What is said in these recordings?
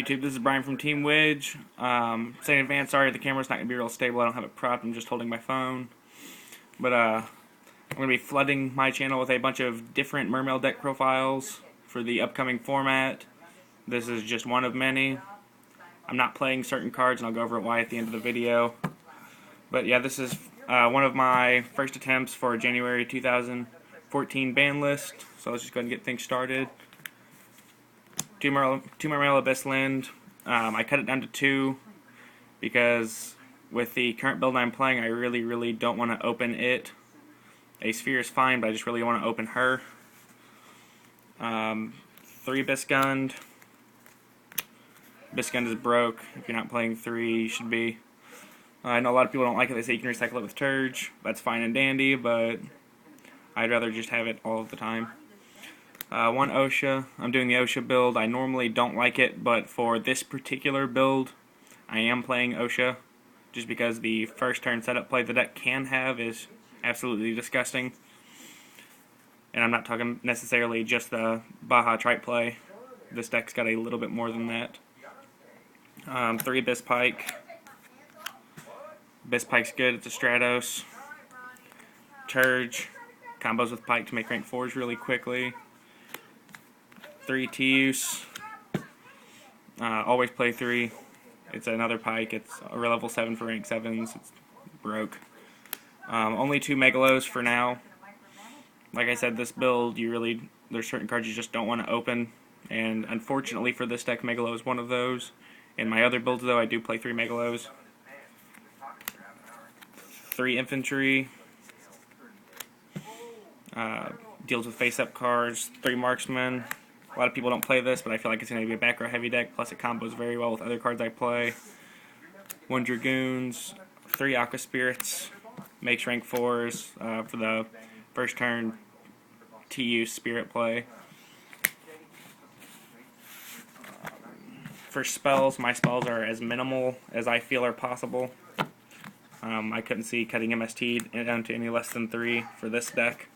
YouTube? This is Brian from Team Widge. Saying in advance, sorry the camera's not going to be real stable. I don't have it propped. I'm just holding my phone. But I'm going to be flooding my channel with a bunch of different Mermail deck profiles for the upcoming format. This is just one of many. I'm not playing certain cards, and I'll go over why at the end of the video. But yeah, this is one of my first attempts for January 2014 ban list. So let's just go ahead and get things started. Two Mermail Abyss Land. I cut it down to 2 because with the current build I'm playing, I really don't want to open it. A Sphere is fine, but I just really want to open her. 3 Biscund. Biscund is broke. If you're not playing 3, you should be. I know a lot of people don't like it. They say you can recycle it with Turge. That's fine and dandy, but I'd rather just have it all of the time. 1 Osha. I'm doing the Osha build. I normally don't like it, but for this particular build, I am playing Osha, just because the first turn setup play the deck can have is absolutely disgusting. And I'm not talking necessarily just the Baja Tripe play. This deck's got a little bit more than that. 3 Abyss Pike. Abyss Pike's good. It's a Stratos. Turge. Combos with Pike to make rank 4s really quickly. 3 Teus. Always play 3. It's another Pike. It's a level 7 for rank 7s. It's broke. Only 2 Megalos for now. Like I said, this build, there's certain cards you just don't want to open. And unfortunately for this deck, Megalo is one of those. In my other builds, though, I do play 3 Megalos. 3 Infantry. Deals with face-up cards. 3 Marksmen. A lot of people don't play this, but I feel like it's going to be a back row heavy deck, plus it combos very well with other cards I play. 1 Dragoons, 3 Aqua Spirits, makes rank 4s for the first turn TU Spirit play. For spells, my spells are as minimal as I feel are possible. I couldn't see cutting MST down to any less than 3 for this deck,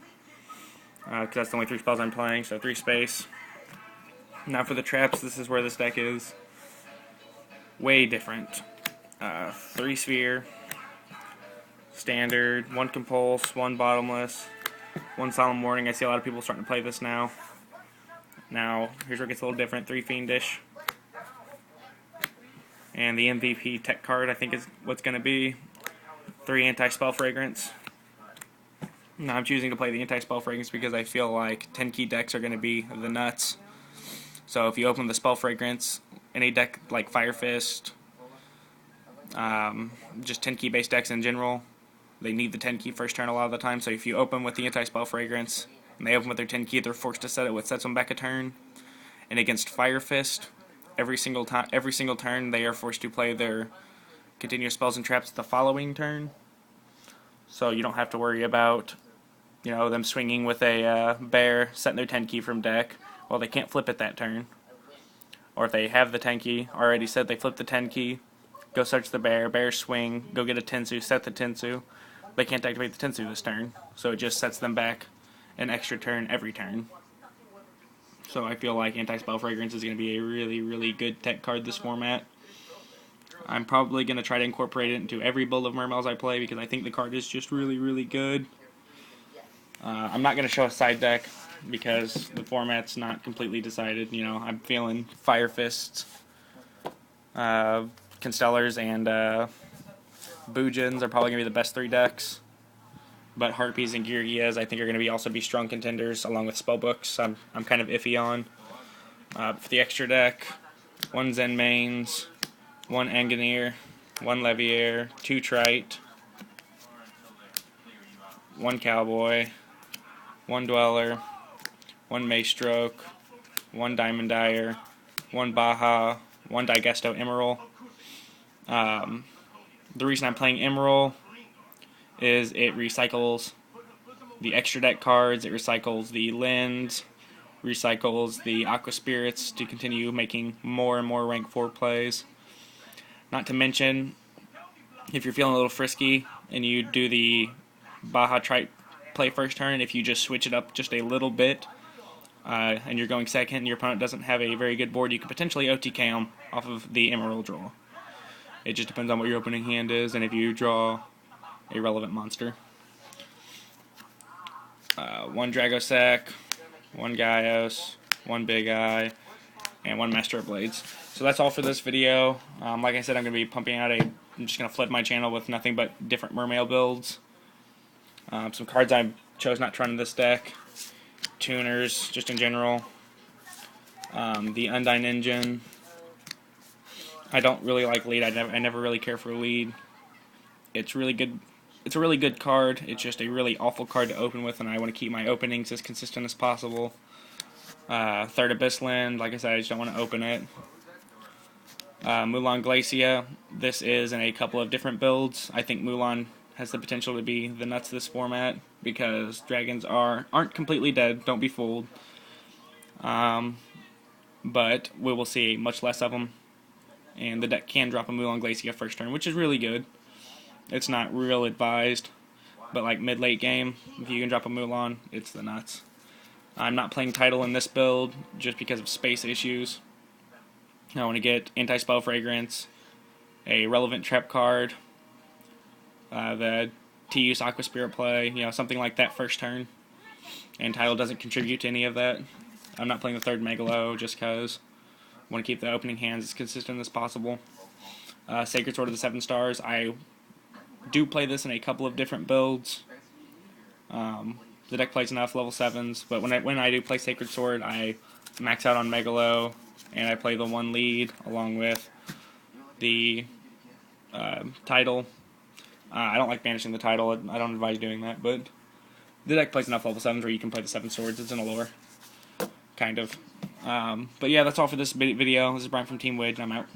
because that's the only 3 spells I'm playing, so 3 space. Now for the traps, this is where this deck is way different. 3 Sphere, Standard, 1 Compulse, 1 Bottomless, 1 Solemn Warning. I see a lot of people starting to play this now. Now, here's where it gets a little different. 3 Fiendish. And the MVP tech card, I think, is what's going to be 3 Anti-Spell Fragrance. Now, I'm choosing to play the Anti-Spell Fragrance because I feel like 10-key decks are going to be the nuts. So if you open the Spell Fragrance, any deck like Fire Fist, just 10-key based decks in general, they need the 10-key first turn a lot of the time. So if you open with the Anti-Spell Fragrance, and they open with their 10-key, they're forced to set it, which sets them back a turn. And against Fire Fist, every single turn, they are forced to play their continuous spells and traps the following turn. So you don't have to worry about, them swinging with a bear, setting their 10-key from deck. Well, they can't flip it that turn. Or if they have the 10-key, already said they flip the 10-key, go search the bear swing, go get a Tensu, set the Tensu. They can't activate the Tensu this turn, so it just sets them back an extra turn every turn. So I feel like Anti-Spell Fragrance is going to be a really good tech card this format. I'm probably going to try to incorporate it into every build of Mermails I play because I think the card is just really good. I'm not going to show a side deck because the format's not completely decided. I'm feeling Fire Fists, Constellars, and Boojins are probably going to be the best 3 decks. But Harpies and Geargias, I think, are going to also be strong contenders, along with Spellbooks. I'm kind of iffy on. For the extra deck, 1 Zen Mains, 1 Engineer, 1 Leviair, 2 Trite, 1 Cowboy, 1 Dweller, 1 Maestroke, 1 Diamond Dyer, 1 Baja, 1 Digesto Emerald. The reason I'm playing Emerald is it recycles the extra deck cards, it recycles the Lens, recycles the Aqua Spirits to continue making more and more rank 4 plays. Not to mention, if you're feeling a little frisky and you do the Baja Tripe play first turn, if you just switch it up just a little bit, and you're going second and your opponent doesn't have a very good board, you could potentially OTK them off of the Emerald draw. It just depends on what your opening hand is and if you draw a relevant monster. 1 Dragossack, 1 Gaios, 1 Big Eye, and 1 Master of Blades. So that's all for this video. Like I said, I'm going to be pumping out I'm just going to flood my channel with nothing but different Mermail builds. Some cards I chose not to run in this deck. Tuners, just in general. The Undyne Engine. I don't really like lead. I never really care for lead. It's really good. It's a really good card. It's just a really awful card to open with, and I want to keep my openings as consistent as possible. Third Abyss Land. Like I said, I just don't want to open it. Mulan Glacia. This is in a couple of different builds. I think Mulan has the potential to be the nuts of this format because dragons aren't completely dead. Don't be fooled. But we will see much less of them. And the deck can drop a Mulan Glacia first turn, which is really good. It's not real advised, but like mid-late game, if you can drop a Mulan, it's the nuts. I'm not playing Tidal in this build just because of space issues. I want to get Anti-Spell Fragrance, a relevant trap card, the T-Use Aqua Spirit play, something like that first turn. And Tidal doesn't contribute to any of that. I'm not playing the third Megalo just because I want to keep the opening hands as consistent as possible. Sacred Sword of the 7 Stars. I do play this in a couple of different builds. The deck plays enough level 7s, but when I do play Sacred Sword, I max out on Megalo, and I play the 1 lead along with the Tidal. I don't like banishing the Tidal. I don't advise doing that, but the deck plays enough level 7s where you can play the 7 swords. It's in a lore. Kind of. But yeah, that's all for this video. This is Brian from Team Widge, and I'm out.